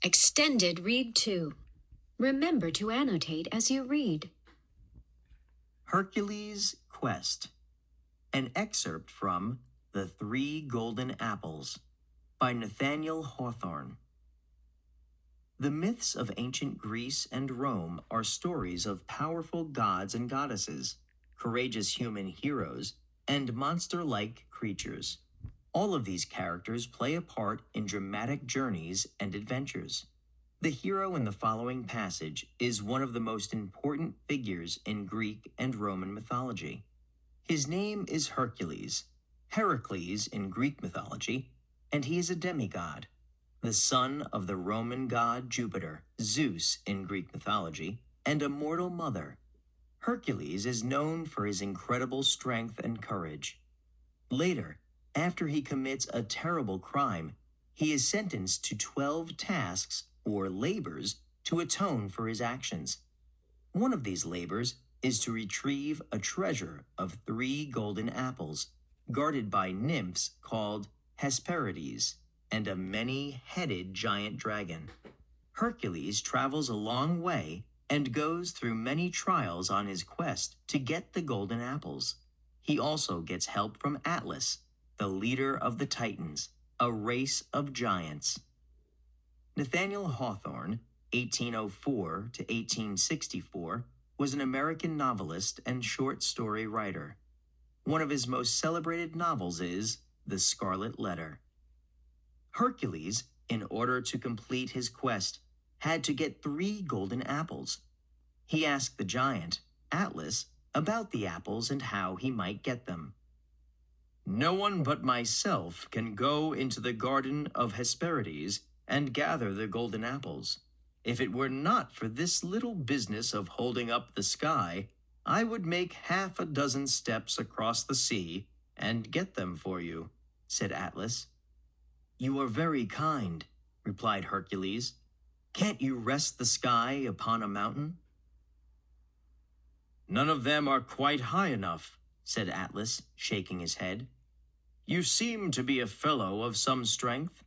Extended Read 2. Remember to annotate as you read. Hercules' Quest. An excerpt from The Three Golden Apples by Nathaniel Hawthorne. The myths of ancient Greece and Rome are stories of powerful gods and goddesses, courageous human heroes, and monster-like creatures. All of these characters play a part in dramatic journeys and adventures. The hero in the following passage is one of the most important figures in Greek and Roman mythology. His name is Hercules, Heracles in Greek mythology, and he is a demigod, the son of the Roman god Jupiter, Zeus in Greek mythology, and a mortal mother. Hercules is known for his incredible strength and courage. Later, after he commits a terrible crime, he is sentenced to 12 tasks or labors to atone for his actions. One of these labors is to retrieve a treasure of 3 golden apples, guarded by nymphs called Hesperides, and a many-headed giant dragon. Hercules travels a long way and goes through many trials on his quest to get the golden apples. He also gets help from Atlas, the leader of the Titans, a race of giants. Nathaniel Hawthorne, 1804 to 1864, was an American novelist and short story writer. One of his most celebrated novels is The Scarlet Letter. Hercules, in order to complete his quest, had to get 3 golden apples. He asked the giant, Atlas, about the apples and how he might get them. "No one but myself can go into the garden of Hesperides and gather the golden apples. If it were not for this little business of holding up the sky, I would make 6 steps across the sea and get them for you," said Atlas. "You are very kind," replied Hercules. "Can't you rest the sky upon a mountain?" "None of them are quite high enough," said Atlas, shaking his head. "You seem to be a fellow of some strength.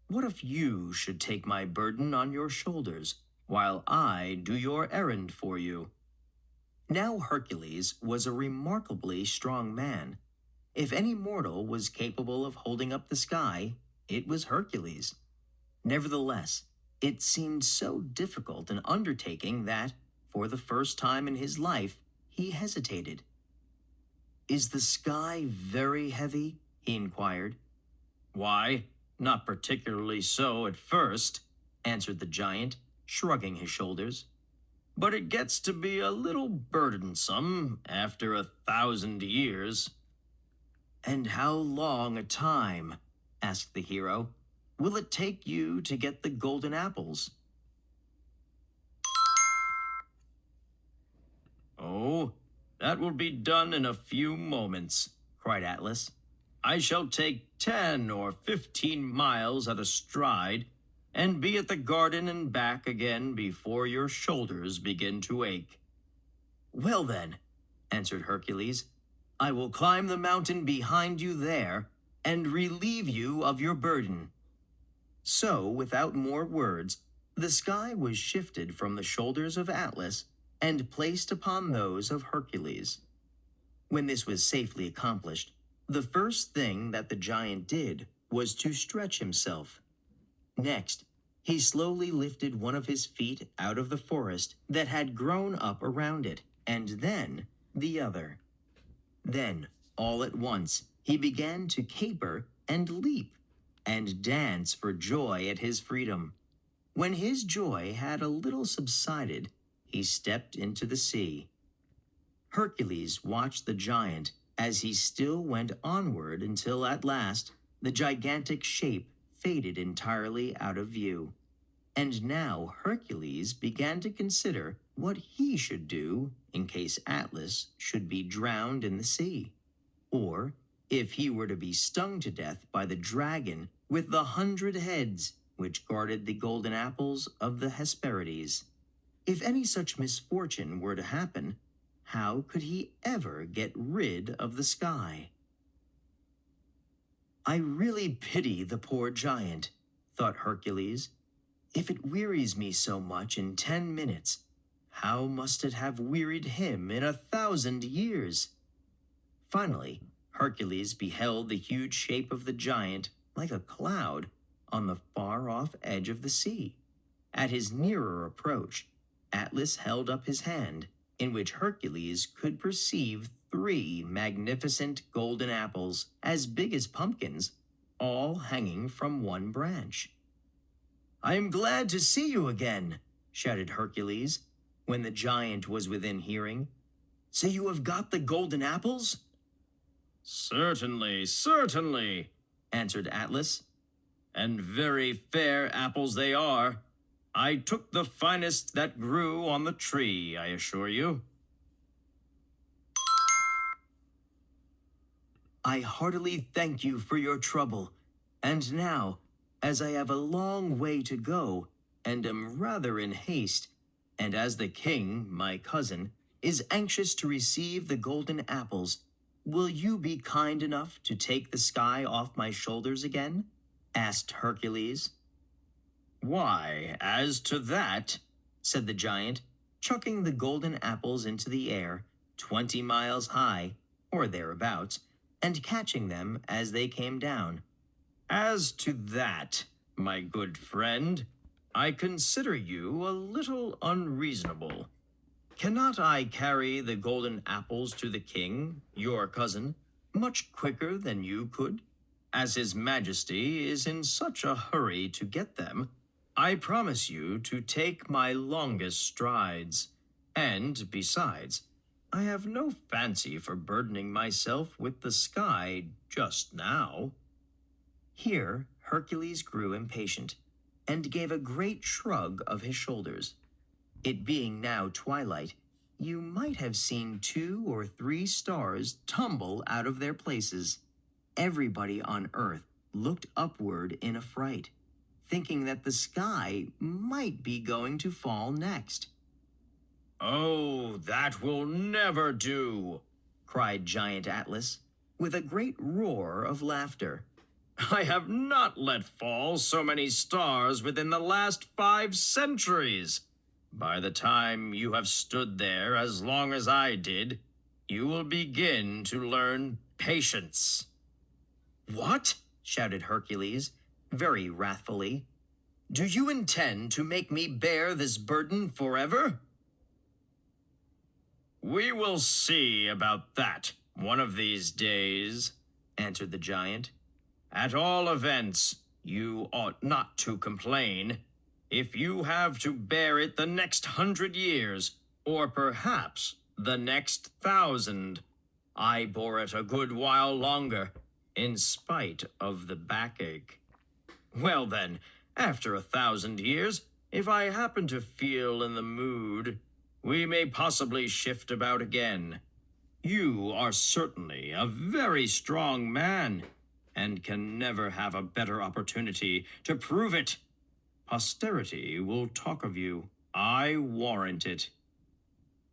What if you should take my burden on your shoulders, while I do your errand for you?" Now Hercules was a remarkably strong man. If any mortal was capable of holding up the sky, it was Hercules. Nevertheless, it seemed so difficult an undertaking that, for the first time in his life, he hesitated. "Is the sky very heavy?" he inquired. "Why, not particularly so at first," answered the giant, shrugging his shoulders. "But it gets to be a little burdensome after 1,000 years." "And how long a time," asked the hero, "will it take you to get the golden apples?" "Oh, that will be done in a few moments," cried Atlas. "I shall take 10 or 15 miles at a stride and be at the garden and back again before your shoulders begin to ache." "Well then," answered Hercules, "I will climb the mountain behind you there and relieve you of your burden." So, without more words, the sky was shifted from the shoulders of Atlas and placed upon those of Hercules. When this was safely accomplished, the first thing that the giant did was to stretch himself. Next, he slowly lifted one of his feet out of the forest that had grown up around it, and then the other. Then, all at once, he began to caper and leap and dance for joy at his freedom. When his joy had a little subsided, he stepped into the sea. Hercules watched the giant as he still went onward until at last the gigantic shape faded entirely out of view. And now Hercules began to consider what he should do in case Atlas should be drowned in the sea, or if he were to be stung to death by the dragon with the 100 heads which guarded the golden apples of the Hesperides. If any such misfortune were to happen, how could he ever get rid of the sky? "I really pity the poor giant," thought Hercules. If it wearies me so much in 10 minutes, how must it have wearied him in 1,000 years? Finally, Hercules beheld the huge shape of the giant like a cloud on the far-off edge of the sea. At his nearer approach, Atlas held up his hand, in which Hercules could perceive 3 magnificent golden apples, as big as pumpkins, all hanging from one branch. "I am glad to see you again," shouted Hercules, when the giant was within hearing. "So you have got the golden apples?" "Certainly, certainly," answered Atlas. "And very fair apples they are. I took the finest that grew on the tree, I assure you." "I heartily thank you for your trouble. And now, as I have a long way to go, and am rather in haste, and as the king, my cousin, is anxious to receive the golden apples, will you be kind enough to take the sky off my shoulders again?" asked Hercules. "Why, as to that," said the giant, chucking the golden apples into the air, 20 miles high, or thereabouts, and catching them as they came down. "as to that, my good friend, I consider you a little unreasonable. Cannot I carry the golden apples to the king, your cousin, much quicker than you could? As his majesty is in such a hurry to get them, I promise you to take my longest strides. And besides, I have no fancy for burdening myself with the sky just now." Here Hercules grew impatient, and gave a great shrug of his shoulders. It being now twilight, you might have seen 2 or 3 stars tumble out of their places. Everybody on earth looked upward in affright, thinking that the sky might be going to fall next. "Oh, that will never do," cried Giant Atlas, with a great roar of laughter. "I have not let fall so many stars within the last 5 centuries. By the time you have stood there as long as I did, you will begin to learn patience." "What?" shouted Hercules, very wrathfully. "Do you intend to make me bear this burden forever?" "We will see about that one of these days," answered the giant. "At all events, you ought not to complain. If you have to bear it the next 100 years, or perhaps the next 1,000, I bore it a good while longer, in spite of the backache. Well then, after 1,000 years, if I happen to feel in the mood, we may possibly shift about again. You are certainly a very strong man, and can never have a better opportunity to prove it. Posterity will talk of you, I warrant it."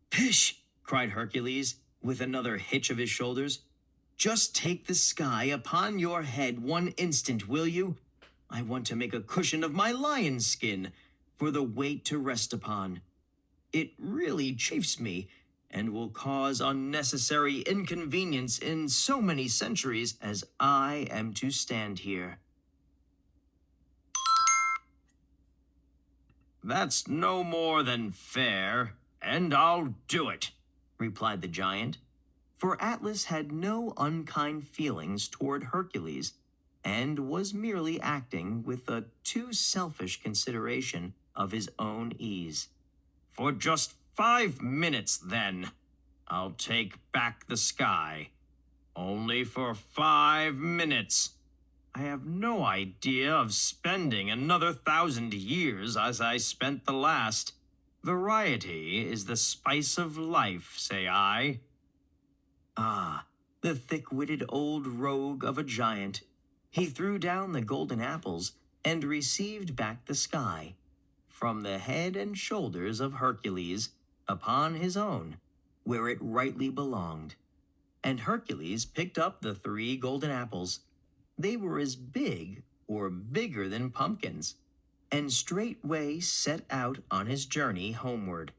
"Pish!" cried Hercules, with another hitch of his shoulders. "Just take the sky upon your head one instant, will you? I want to make a cushion of my lion's skin for the weight to rest upon. It really chafes me, and will cause unnecessary inconvenience in so many centuries as I am to stand here." "That's no more than fair, and I'll do it," replied the giant. For Atlas had no unkind feelings toward Hercules, and was merely acting with a too selfish consideration of his own ease. "For just 5 minutes, then, I'll take back the sky. Only for 5 minutes. I have no idea of spending another 1,000 years as I spent the last. Variety is the spice of life, say I." Ah, the thick-witted old rogue of a giant. He threw down the golden apples and received back the sky, from the head and shoulders of Hercules, upon his own, where it rightly belonged. And Hercules picked up the 3 golden apples. They were as big or bigger than pumpkins. and straightway set out on his journey homeward.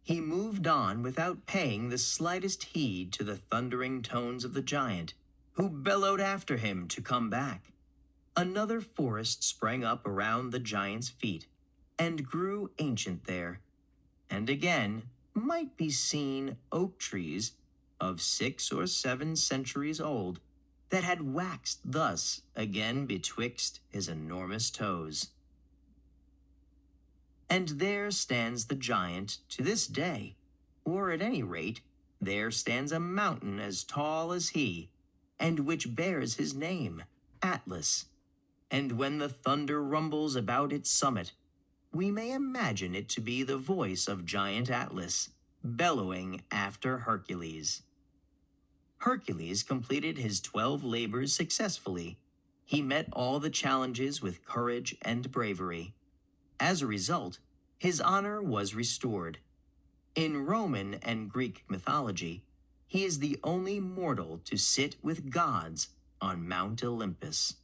He moved on without paying the slightest heed to the thundering tones of the giant, who bellowed after him to come back. Another forest sprang up around the giant's feet, and grew ancient there, and again might be seen oak trees of 6 or 7 centuries old, that had waxed thus again betwixt his enormous toes. And there stands the giant to this day, or at any rate, there stands a mountain as tall as he, and which bears his name, Atlas. And when the thunder rumbles about its summit, we may imagine it to be the voice of giant Atlas, bellowing after Hercules. Hercules completed his 12 labors successfully. He met all the challenges with courage and bravery. As a result, his honor was restored. In Roman and Greek mythology, he is the only mortal to sit with gods on Mount Olympus.